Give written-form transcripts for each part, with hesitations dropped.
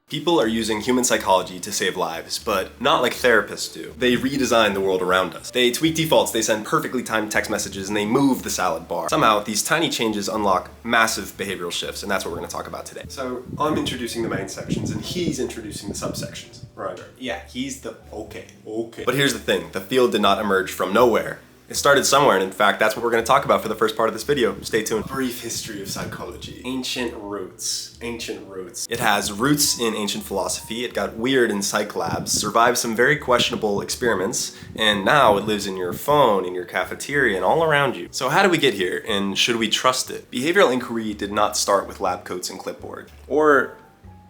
People are using human psychology to save lives, but not like therapists do. They redesign the world around us. They tweak defaults, they send perfectly timed text messages, and they move the salad bar. Somehow, these tiny changes unlock massive behavioral shifts, and that's what we're going to talk about today. So, I'm introducing the main sections, and he's introducing the subsections. Right. Yeah, he's the... Okay. But here's the thing. The field did not emerge from nowhere. It started somewhere, and in fact, that's what we're going to talk about for the first part of this video. Stay tuned. Brief history of psychology. Ancient roots. It has roots in ancient philosophy, it got weird in psych labs, survived some very questionable experiments, and now it lives in your phone, in your cafeteria, and all around you. So how did we get here, and should we trust it? Behavioral inquiry did not start with lab coats and clipboard. Or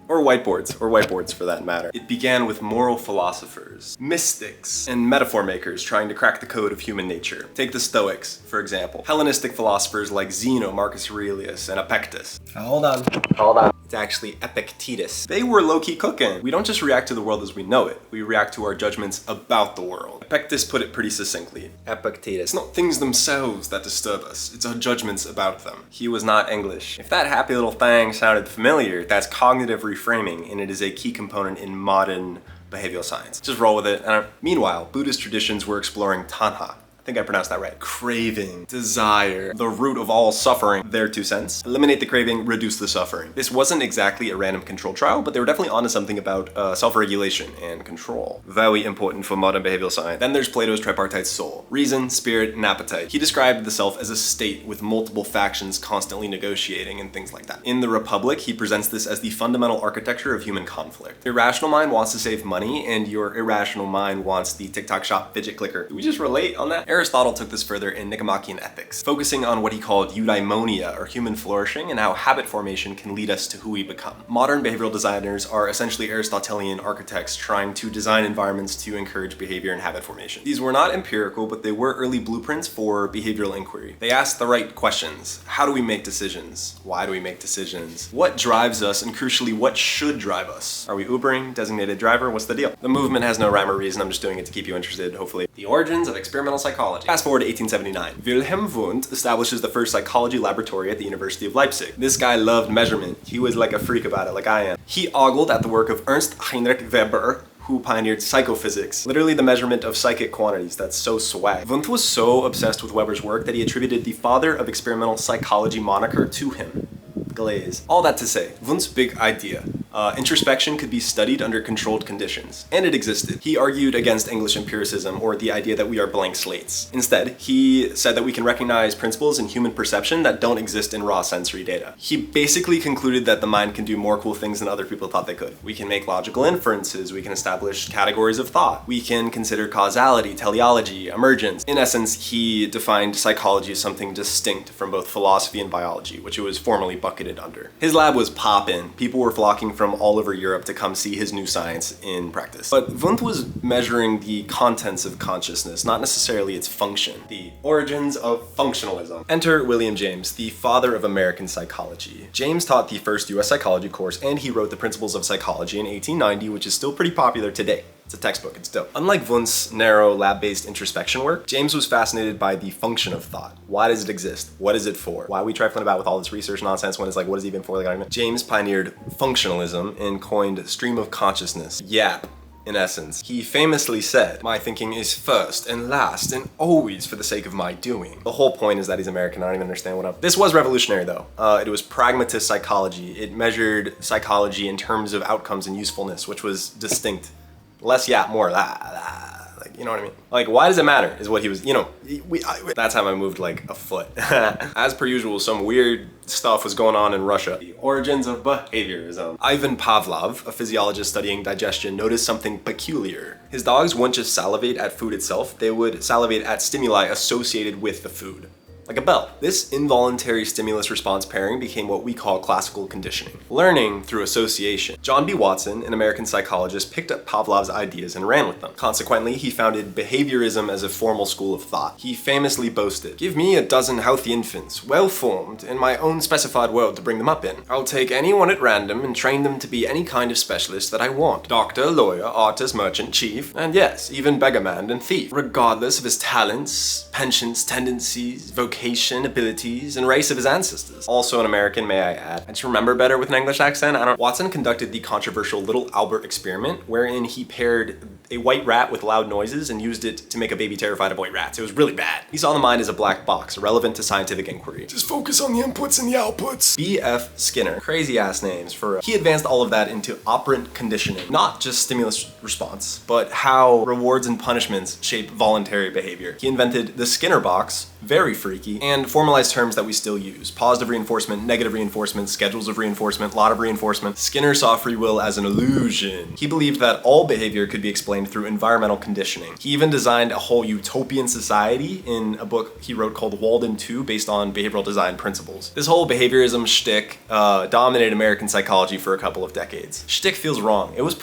whiteboards for that matter. It began with moral philosophers, mystics, and metaphor makers trying to crack the code of human nature. Take the Stoics, for example. Hellenistic philosophers like Zeno, Marcus Aurelius, and Epictetus. Hold on. It's actually Epictetus. They were low-key cooking. We don't just react to the world as we know it. We react to our judgments about the world. Epictetus put it pretty succinctly. Epictetus. It's not things themselves that disturb us. It's our judgments about them. He was not English. If that happy little thing sounded familiar, that's cognitive reframing, and it is a key component in modern behavioral science. Just roll with it. Meanwhile, Buddhist traditions were exploring tanha. I think I pronounced that right. Craving, desire, the root of all suffering. Their 2 cents. Eliminate the craving, reduce the suffering. This wasn't exactly a random control trial, but they were definitely onto something about self-regulation and control. Very important for modern behavioral science. Then there's Plato's tripartite soul. Reason, spirit, and appetite. He described the self as a state with multiple factions constantly negotiating and things like that. In The Republic, he presents this as the fundamental architecture of human conflict. Your rational mind wants to save money, and your irrational mind wants the TikTok shop fidget clicker. Do we just relate on that? Aristotle took this further in Nicomachean Ethics, focusing on what he called eudaimonia, or human flourishing, and how habit formation can lead us to who we become. Modern behavioral designers are essentially Aristotelian architects trying to design environments to encourage behavior and habit formation. These were not empirical, but they were early blueprints for behavioral inquiry. They asked the right questions. How do we make decisions? Why do we make decisions? What drives us, and crucially, what should drive us? Are we Ubering? Designated driver? What's the deal? The movement has no rhyme or reason. I'm just doing it to keep you interested, hopefully. The origins of experimental psychology. Fast forward to 1879. Wilhelm Wundt establishes the first psychology laboratory at the University of Leipzig. This guy loved measurement. He was like a freak about it, like I am. He ogled at the work of Ernst Heinrich Weber, who pioneered psychophysics, literally the measurement of psychic quantities. That's so swag. Wundt was so obsessed with Weber's work that he attributed the father of experimental psychology moniker to him. Glaze. All that to say, Wundt's big idea. Introspection could be studied under controlled conditions, and it existed. He argued against English empiricism, or the idea that we are blank slates. Instead, he said that we can recognize principles in human perception that don't exist in raw sensory data. He basically concluded that the mind can do more cool things than other people thought they could. We can make logical inferences, we can establish categories of thought, we can consider causality, teleology, emergence. In essence, he defined psychology as something distinct from both philosophy and biology, which it was formerly bucketed under. His lab was poppin'. People were flocking from all over Europe to come see his new science in practice. But Wundt was measuring the contents of consciousness, not necessarily its function. The origins of functionalism. Enter William James, the father of American psychology. James taught the first US psychology course, and he wrote the Principles of Psychology in 1890, which is still pretty popular today. It's a textbook, it's dope. Unlike Wundt's narrow lab-based introspection work, James was fascinated by the function of thought. Why does it exist? What is it for? Why are we trifling about with all this research nonsense when it's like, what is it even for? Like, James pioneered functionalism and coined stream of consciousness. YAP. In essence, he famously said, "My thinking is first and last and always for the sake of my doing." The whole point is that he's American. I don't even understand what up. This was revolutionary though. It was pragmatist psychology. It measured psychology in terms of outcomes and usefulness, which was distinct. Less yap, more like, you know what I mean? Like, why does it matter is what he was, that time I moved like a foot. As per usual, some weird stuff was going on in Russia. The origins of behaviorism. Ivan Pavlov, a physiologist studying digestion, noticed something peculiar. His dogs wouldn't just salivate at food itself, they would salivate at stimuli associated with the food. Like a bell. This involuntary stimulus-response pairing became what we call classical conditioning. Learning through association. John B. Watson, an American psychologist, picked up Pavlov's ideas and ran with them. Consequently, he founded behaviorism as a formal school of thought. He famously boasted, "Give me a dozen healthy infants, well-formed, in my own specified world to bring them up in. I'll take anyone at random and train them to be any kind of specialist that I want. Doctor, lawyer, artist, merchant, chief, and yes, even beggarman and thief, regardless of his talents, penchants, tendencies, vocations, location, abilities, and race of his ancestors. Also an American, may I add. I just remember better with an English accent. Watson conducted the controversial Little Albert experiment, wherein he paired a white rat with loud noises and used it to make a baby terrified of white rats. It was really bad. He saw the mind as a black box, irrelevant to scientific inquiry. Just focus on the inputs and the outputs. B.F. Skinner. Crazy ass names for He advanced all of that into operant conditioning. Not just stimulus response, but how rewards and punishments shape voluntary behavior. He invented the Skinner box, very freaky, and formalized terms that we still use. Positive reinforcement, negative reinforcement, schedules of reinforcement, lot of reinforcement. Skinner saw free will as an illusion. He believed that all behavior could be explained through environmental conditioning. He even designed a whole utopian society in a book he wrote called Walden 2, based on behavioral design principles. This whole behaviorism shtick dominated American psychology for a couple of decades. Shtick feels wrong. It was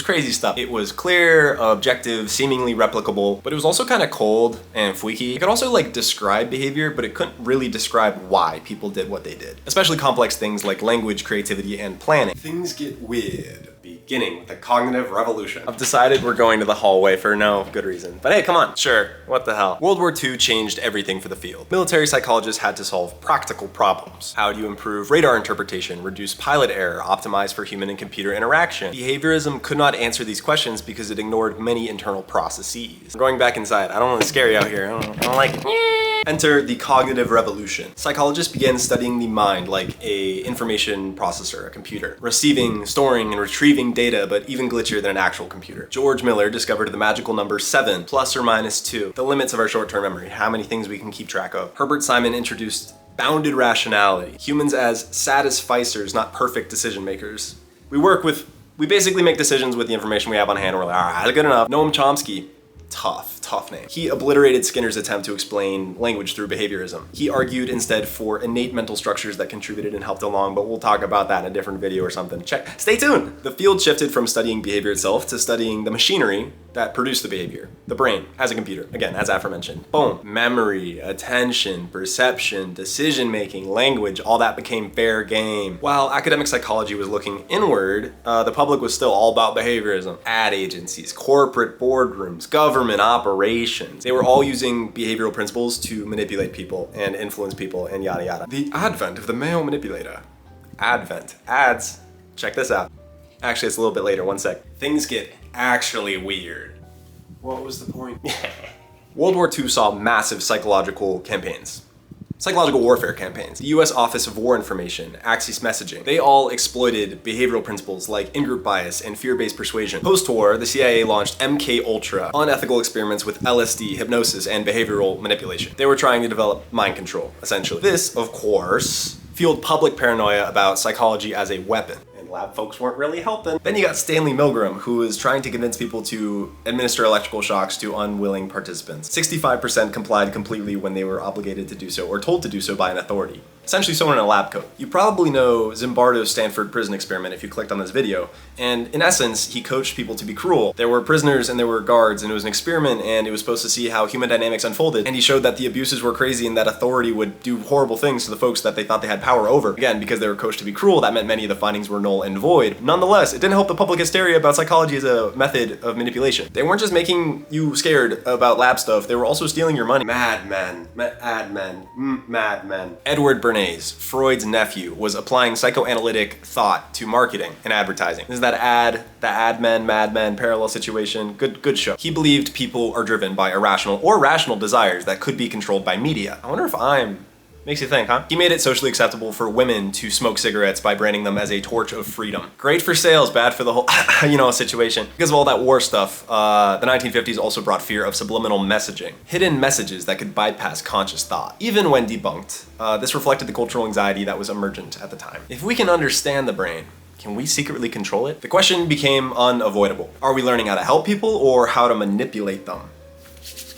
crazy stuff. It was clear, objective, seemingly replicable, but it was also kind of cold and freaky. It could also describe behavior, but it couldn't really describe why people did what they did. Especially complex things like language, creativity, and planning. Things get weird. Beginning with the cognitive revolution. I've decided we're going to the hallway for no good reason. But hey, come on. Sure, what the hell. World War II changed everything for the field. Military psychologists had to solve practical problems. How do you improve radar interpretation, reduce pilot error, optimize for human and computer interaction? Behaviorism could not answer these questions because it ignored many internal processes. I'm going back inside. I don't want to scare you out here. I don't like it. Enter the cognitive revolution. Psychologists began studying the mind like a information processor, a computer, receiving, storing, and retrieving data, but even glitchier than an actual computer. George Miller discovered the magical number 7, plus or minus 2, the limits of our short-term memory, how many things we can keep track of. Herbert Simon introduced bounded rationality. Humans as satisficers, not perfect decision makers. We basically make decisions with the information we have on hand. We're like, all right, good enough. Noam Chomsky, tough name. He obliterated Skinner's attempt to explain language through behaviorism. He argued instead for innate mental structures that contributed and helped along, but we'll talk about that in a different video or something. Stay tuned! The field shifted from studying behavior itself to studying the machinery that produced the behavior. The brain, as a computer. Again, as aforementioned. Boom. Memory, attention, perception, decision-making, language, all that became fair game. While academic psychology was looking inward, the public was still all about behaviorism. Ad agencies, corporate boardrooms, government operations. They were all using behavioral principles to manipulate people and influence people and yada yada. The advent of the male manipulator. Advent. Ads. Check this out. Actually, it's a little bit later, one sec. Things get actually weird. What was the point? World War II saw massive psychological campaigns. Psychological warfare campaigns. The US Office of War Information, Axis Messaging, they all exploited behavioral principles like in-group bias and fear-based persuasion. Post-war, the CIA launched MK Ultra, unethical experiments with LSD, hypnosis, and behavioral manipulation. They were trying to develop mind control, essentially. This, of course, fueled public paranoia about psychology as a weapon. Lab folks weren't really helping. Then you got Stanley Milgram, who was trying to convince people to administer electrical shocks to unwilling participants. 65% complied completely when they were obligated to do so or told to do so by an authority. Essentially someone in a lab coat. You probably know Zimbardo's Stanford prison experiment if you clicked on this video. And in essence, he coached people to be cruel. There were prisoners and there were guards, and it was an experiment, and it was supposed to see how human dynamics unfolded. And he showed that the abuses were crazy and that authority would do horrible things to the folks that they thought they had power over. Again, because they were coached to be cruel, that meant many of the findings were null and void. Nonetheless, it didn't help the public hysteria about psychology as a method of manipulation. They weren't just making you scared about lab stuff, they were also stealing your money. Madmen. Edward Bernays, Freud's nephew, was applying psychoanalytic thought to marketing and advertising. This is that madmen, parallel situation. Good show. He believed people are driven by irrational or rational desires that could be controlled by media. I wonder if makes you think, huh? He made it socially acceptable for women to smoke cigarettes by branding them as a torch of freedom. Great for sales, bad for the whole, situation. Because of all that war stuff, the 1950s also brought fear of subliminal messaging. Hidden messages that could bypass conscious thought. Even when debunked, this reflected the cultural anxiety that was emergent at the time. If we can understand the brain, can we secretly control it? The question became unavoidable. Are we learning how to help people or how to manipulate them?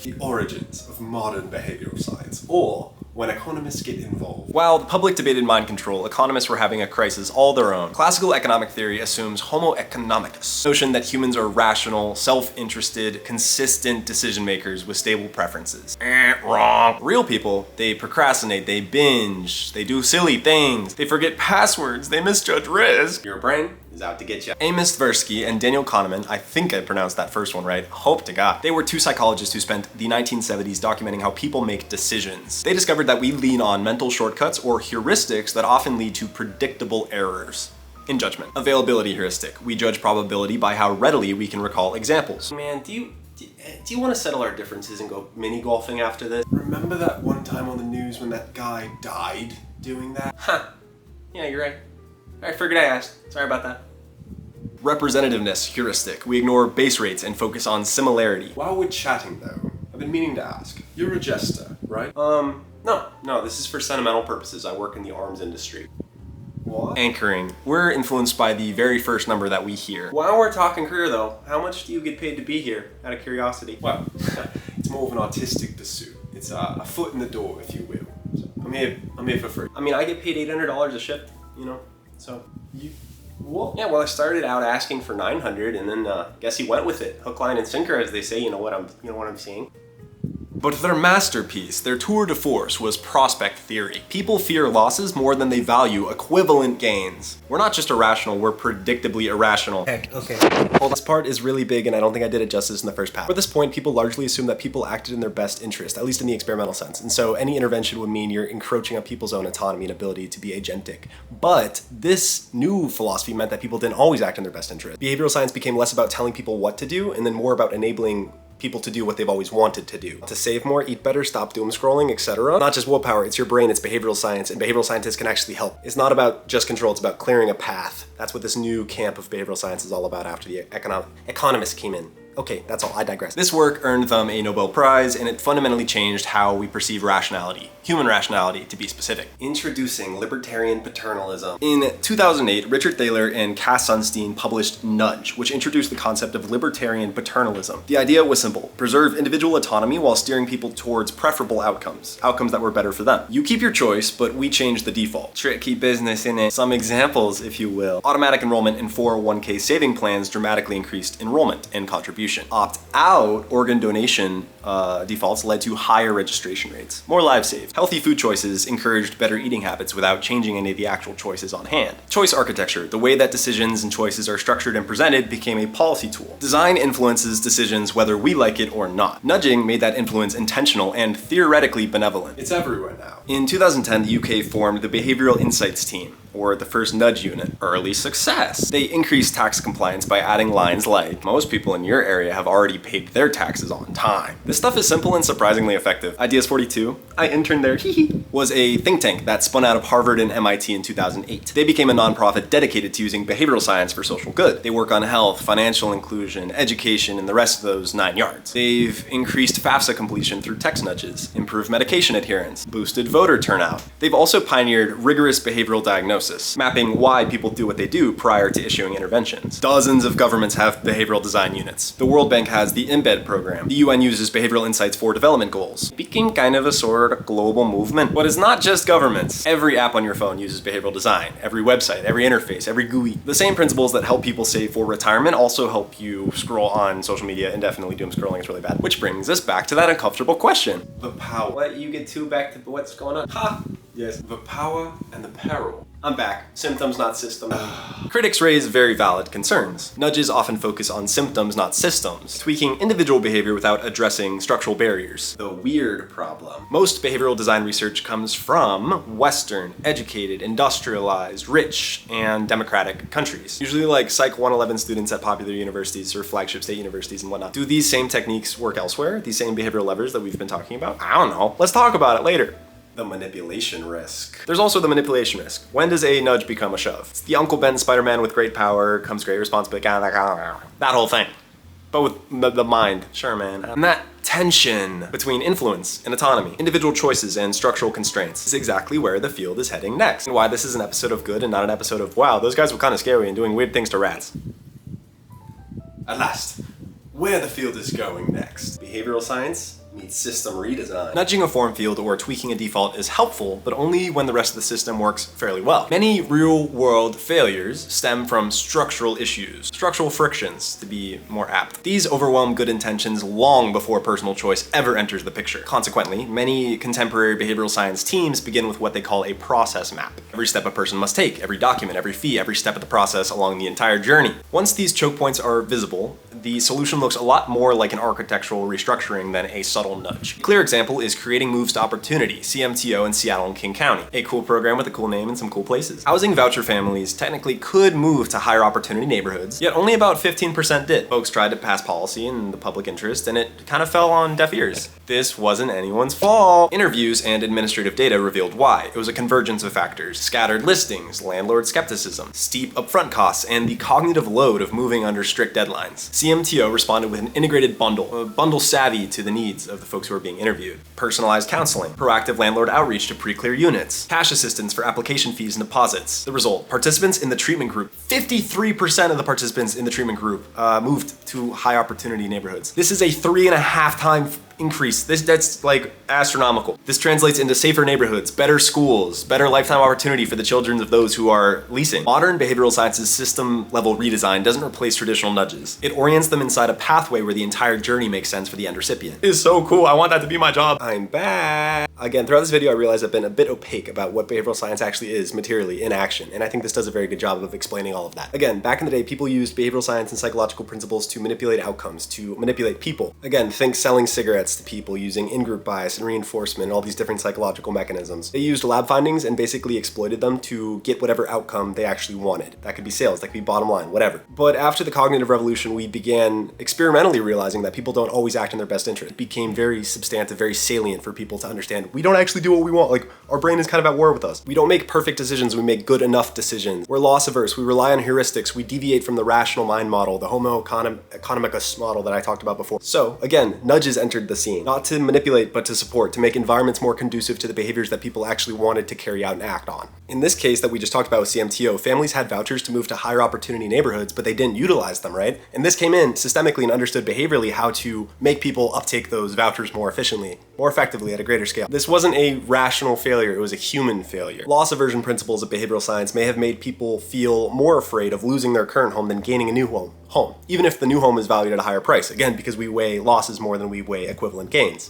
The origins of modern behavioral science, or when economists get involved. While the public debated mind control, economists were having a crisis all their own. Classical economic theory assumes homo economicus, the notion that humans are rational, self-interested, consistent decision makers with stable preferences. Wrong. Real people, they procrastinate, they binge, they do silly things, they forget passwords, they misjudge risk. Your brain is out to get you. Amos Tversky and Daniel Kahneman, I think I pronounced that first one right, hope to God. They were two psychologists who spent the 1970s documenting how people make decisions. They discovered that we lean on mental shortcuts or heuristics that often lead to predictable errors in judgment. Availability heuristic. We judge probability by how readily we can recall examples. Man, do you want to settle our differences and go mini golfing after this? Remember that one time on the news when that guy died doing that? Huh. Yeah, you're right. I figured I asked. Sorry about that. Representativeness heuristic. We ignore base rates and focus on similarity. While we're chatting though, I've been meaning to ask. You're a jester, right? No, this is for sentimental purposes. I work in the arms industry. What? Anchoring. We're influenced by the very first number that we hear. While we're talking career though, how much do you get paid to be here, out of curiosity? Well, it's more of an artistic pursuit. It's a foot in the door, if you will. So I'm here for free. I mean, I get paid $800 a shift, you know, so you... What? Yeah, well, I started out asking for 900 and then guess he went with it. Hook, line, and sinker, as they say, you know what I'm saying? But their masterpiece, their tour de force, was prospect theory. People fear losses more than they value equivalent gains. We're not just irrational, we're predictably irrational. Okay. Well, this part is really big and I don't think I did it justice in the first pass. At this point, people largely assume that people acted in their best interest, at least in the experimental sense. And so any intervention would mean you're encroaching on people's own autonomy and ability to be agentic. But this new philosophy meant that people didn't always act in their best interest. Behavioral science became less about telling people what to do and then more about enabling people to do what they've always wanted to do. To save more, eat better, stop doom scrolling, etc. Not just willpower, it's your brain, it's behavioral science, and behavioral scientists can actually help. It's not about just control, it's about clearing a path. That's what this new camp of behavioral science is all about after the economists came in. Okay, that's all, I digress. This work earned them a Nobel Prize, and it fundamentally changed how we perceive rationality. Human rationality, to be specific. Introducing libertarian paternalism. In 2008, Richard Thaler and Cass Sunstein published Nudge, which introduced the concept of libertarian paternalism. The idea was simple: preserve individual autonomy while steering people towards preferable outcomes that were better for them. You keep your choice, but we change the default. Tricky business, innit? Some examples, if you will. Automatic enrollment in 401k saving plans dramatically increased enrollment and contribution. Opt-out organ donation defaults led to higher registration rates. More lives saved. Healthy food choices encouraged better eating habits without changing any of the actual choices on hand. Choice architecture, the way that decisions and choices are structured and presented, became a policy tool. Design influences decisions whether we like it or not. Nudging made that influence intentional and theoretically benevolent. It's everywhere now. In 2010, the UK formed the Behavioral Insights Team, or the first nudge unit. Early success. They increased tax compliance by adding lines like, most people in your area have already paid their taxes on time. This stuff is simple and surprisingly effective. Ideas 42, I interned there, was a think tank that spun out of Harvard and MIT in 2008. They became a nonprofit dedicated to using behavioral science for social good. They work on health, financial inclusion, education, and the rest of those 9 yards. They've increased FAFSA completion through text nudges, improved medication adherence, boosted voter turnout. They've also pioneered rigorous behavioral diagnosis, mapping why people do what they do prior to issuing interventions. Dozens of governments have behavioral design units. The World Bank has the Embed program. The UN uses behavioral insights for development goals. Became kind of a sort of global movement. But it's not just governments. Every app on your phone uses behavioral design. Every website, every interface, every GUI. The same principles that help people save for retirement also help you scroll on social media indefinitely. Doom scrolling is really bad. Which brings us back to that uncomfortable question. The power. What, you get back to what's going on? Ha! Yes, the power and the peril. I'm back. Symptoms, not systems. Critics raise very valid concerns. Nudges often focus on symptoms, not systems, tweaking individual behavior without addressing structural barriers. The weird problem. Most behavioral design research comes from Western, educated, industrialized, rich, and democratic countries. Usually like Psych 111 students at popular universities or flagship state universities and whatnot. Do these same techniques work elsewhere? These same behavioral levers that we've been talking about? I don't know. Let's talk about it later. The manipulation risk. There's also the manipulation risk. When does a nudge become a shove? It's the Uncle Ben Spider-Man with great power comes great responsibility, that whole thing. But with the mind, sure man. And that tension between influence and autonomy, individual choices and structural constraints is exactly where the field is heading next. And why this is an episode of good and not an episode of, wow, those guys were kind of scary and doing weird things to rats. At last, where the field is going next. Behavioral science meets system redesign. Nudging a form field or tweaking a default is helpful, but only when the rest of the system works fairly well. Many real-world failures stem from structural issues, structural frictions, to be more apt. These overwhelm good intentions long before personal choice ever enters the picture. Consequently, many contemporary behavioral science teams begin with what they call a process map. every step a person must take, every document, every fee, every step of the process along the entire journey. Once these choke points are visible, the solution looks a lot more like an architectural restructuring than a subtle nudge. A clear example is Creating Moves to Opportunity, CMTO in Seattle and King County. A cool program with a cool name and some cool places. Housing voucher families technically could move to higher opportunity neighborhoods, yet only about 15% did. Folks tried to pass policy in the public interest, and it kind of fell on deaf ears. This wasn't anyone's fault. Interviews and administrative data revealed why. It was a convergence of factors: scattered listings, landlord skepticism, steep upfront costs, and the cognitive load of moving under strict deadlines. CMTO responded with an integrated bundle, a bundle savvy to the needs of the folks who were being interviewed. Personalized counseling, proactive landlord outreach to pre-clear units, cash assistance for application fees and deposits. The result: participants in the treatment group, 53% of the participants in the treatment group moved to high opportunity neighborhoods. This is a 3.5 time increase. That's like astronomical. This translates into safer neighborhoods, better schools, better lifetime opportunity for the children of those who are leasing. Modern behavioral sciences system level redesign doesn't replace traditional nudges. It orients them inside a pathway where the entire journey makes sense for the end recipient. It's so cool. I want that to be my job. I'm back. Again, throughout this video, I realized I've been a bit opaque about what behavioral science actually is materially in action, and I think this does a very good job of explaining all of that. Again, back in the day, people used behavioral science and psychological principles to manipulate outcomes, to manipulate people. Again, think selling cigarettes to people, using in-group bias and reinforcement and all these different psychological mechanisms. They used lab findings and basically exploited them to get whatever outcome they actually wanted. That could be sales, that could be bottom line, whatever. But after the cognitive revolution, we began experimentally realizing that people don't always act in their best interest. It became very substantive, very salient for people to understand we don't actually do what we want. Like, our brain is kind of at war with us. We don't make perfect decisions, we make good enough decisions. We're loss averse, we rely on heuristics, we deviate from the rational mind model, the homo economicus model that I talked about before. So again, nudges entered the scene. Not to manipulate, but to support, to make environments more conducive to the behaviors that people actually wanted to carry out and act on. In this case that we just talked about with CMTO, families had vouchers to move to higher opportunity neighborhoods, but they didn't utilize them, right? And this came in systemically and understood behaviorally how to make people uptake those vouchers more efficiently, more effectively at a greater scale. This wasn't a rational failure, it was a human failure. Loss aversion principles of behavioral science may have made people feel more afraid of losing their current home than gaining a new home, even if the new home is valued at a higher price, again, because we weigh losses more than we weigh equivalent gains.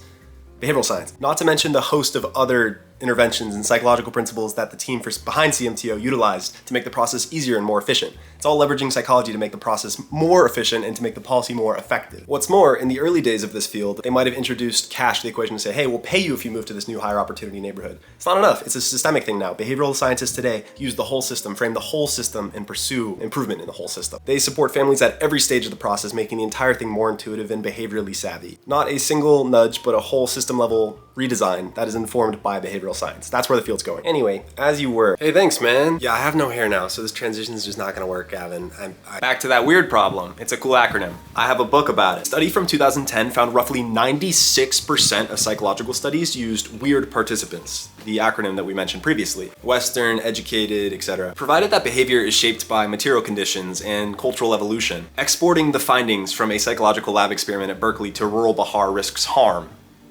Behavioral science. Not to mention the host of other interventions and psychological principles that the team behind CMTO utilized to make the process easier and more efficient. It's all leveraging psychology to make the process more efficient and to make the policy more effective. What's more, in the early days of this field, they might have introduced cash to the equation to say, hey, we'll pay you if you move to this new higher opportunity neighborhood. It's not enough. It's a systemic thing now. Behavioral scientists today use the whole system, frame the whole system, and pursue improvement in the whole system. They support families at every stage of the process, making the entire thing more intuitive and behaviorally savvy. Not a single nudge, but a whole system level redesign that is informed by behavioral science. That's where the field's going. Anyway, as you were. Hey, thanks, man. Yeah, I have no hair now, so this transition is just not gonna work, Gavin. Back to that weird problem. It's a cool acronym. I have a book about it. A study from 2010 found roughly 96% of psychological studies used weird participants, the acronym that we mentioned previously. Western, educated, etc. Provided that behavior is shaped by material conditions and cultural evolution, exporting the findings from a psychological lab experiment at Berkeley to rural Bihar risks harm.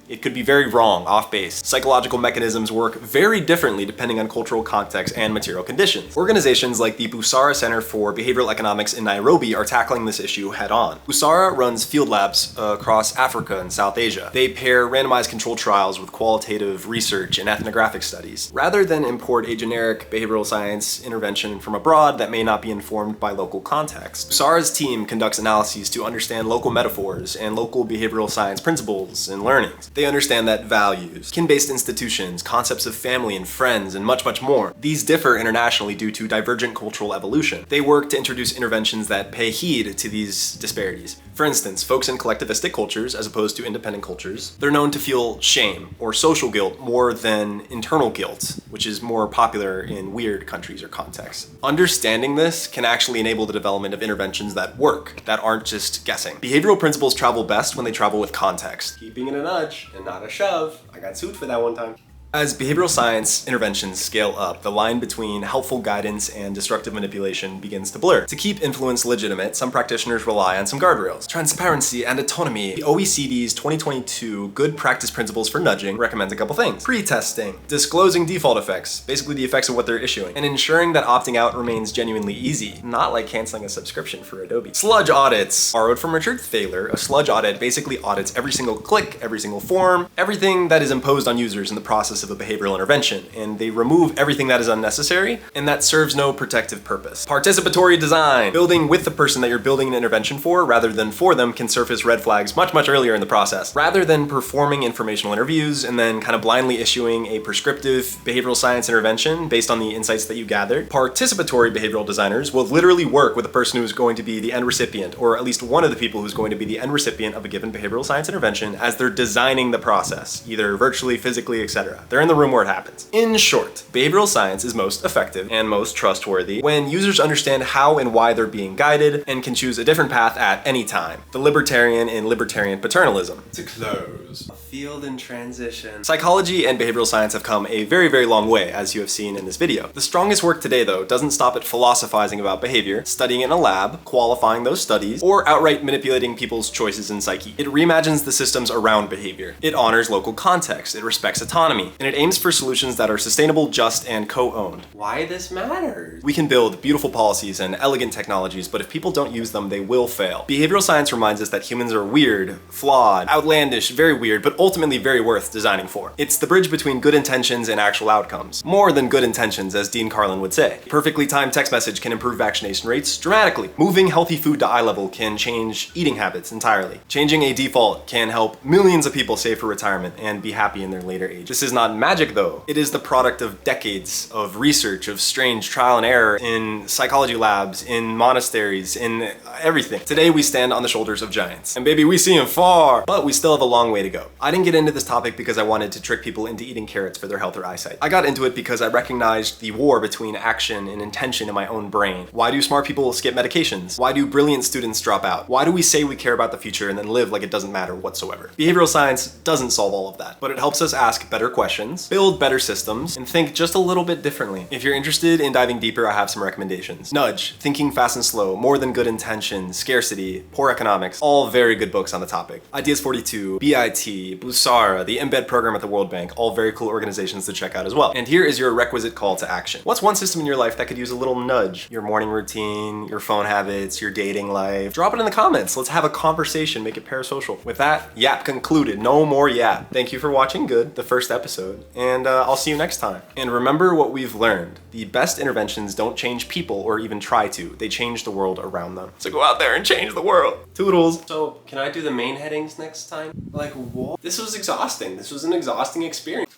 It could be very wrong, off base. Psychological mechanisms work very differently depending on cultural context and material conditions. Organizations like the Busara Center for Behavioral Economics in Nairobi are tackling this issue head on. Busara runs field labs across Africa and South Asia. They pair randomized controlled trials with qualitative research and ethnographic studies, rather than import a generic behavioral science intervention from abroad that may not be informed by local context. Busara's team conducts analyses to understand local metaphors and local behavioral science principles and learnings. They understand that values, kin-based institutions, concepts of family and friends, and much, much more, these differ internationally due to divergent cultural evolution. They work to introduce interventions that pay heed to these disparities. For instance, folks in collectivistic cultures, as opposed to independent cultures, they're known to feel shame or social guilt more than internal guilt, which is more popular in weird countries or contexts. Understanding this can actually enable the development of interventions that work, that aren't just guessing. Behavioral principles travel best when they travel with context. Keeping it a nudge and not a shove. I got sued for that one time. As behavioral science interventions scale up, the line between helpful guidance and destructive manipulation begins to blur. To keep influence legitimate, some practitioners rely on some guardrails. Transparency and autonomy. The OECD's 2022 Good Practice Principles for Nudging recommends a couple things. Pre-testing, disclosing default effects, basically the effects of what they're issuing, and ensuring that opting out remains genuinely easy, not like canceling a subscription for Adobe. Sludge audits. Borrowed from Richard Thaler, a sludge audit basically audits every single click, every single form, everything that is imposed on users in the process analysis of a behavioral intervention, and they remove everything that is unnecessary and that serves no protective purpose. Participatory design. Building with the person that you're building an intervention for rather than for them can surface red flags much earlier in the process. Rather than performing informational interviews and then kind of blindly issuing a prescriptive behavioral science intervention based on the insights that you gathered, participatory behavioral designers will literally work with the person who's going to be the end recipient, or at least one of the people who's going to be the end recipient of a given behavioral science intervention as they're designing the process, either virtually, physically, etc. They're in the room where it happens. In short, behavioral science is most effective and most trustworthy when users understand how and why they're being guided and can choose a different path at any time. The libertarian in libertarian paternalism. To close. A field in transition. Psychology and behavioral science have come a very long way, as you have seen in this video. The strongest work today, though, doesn't stop at philosophizing about behavior, studying in a lab, qualifying those studies, or outright manipulating people's choices in psyche. It reimagines the systems around behavior. It honors local context, it respects autonomy, and it aims for solutions that are sustainable, just, and co-owned. Why this matters? We can build beautiful policies and elegant technologies, but if people don't use them, they will fail. Behavioral science reminds us that humans are weird, flawed, outlandish, very weird, but ultimately very worth designing for. It's the bridge between good intentions and actual outcomes. More than good intentions, as Dean Carlin would say. A perfectly timed text message can improve vaccination rates dramatically. Moving healthy food to eye level can change eating habits entirely. Changing a default can help millions of people save for retirement and be happy in their later age. This is not magic, though. It is the product of decades of research, of strange trial and error in psychology labs, in monasteries, in everything. Today we stand on the shoulders of giants. And baby, we see them far, but we still have a long way to go. I didn't get into this topic because I wanted to trick people into eating carrots for their health or eyesight. I got into it because I recognized the war between action and intention in my own brain. Why do smart people skip medications? Why do brilliant students drop out? Why do we say we care about the future and then live like it doesn't matter whatsoever? Behavioral science doesn't solve all of that, but it helps us ask better questions, build better systems, and think just a little bit differently. If you're interested in diving deeper, I have some recommendations. Nudge, Thinking Fast and Slow, More Than Good Intentions, Scarcity, Poor Economics, all very good books on the topic. Ideas 42, BIT, Busara, the Embed program at the World Bank, all very cool organizations to check out as well. And here is your requisite call to action. What's one system in your life that could use a little nudge? Your morning routine, your phone habits, your dating life? Drop it in the comments. Let's have a conversation, make it parasocial. With that, yap concluded. No more yap. Thank you for watching the first episode, and I'll see you next time. And remember what we've learned. The best interventions don't change people or even try to. They change the world around them. So go out there and change the world. Toodles. So can I do the main headings next time? Like what? This was exhausting. This was an exhausting experience.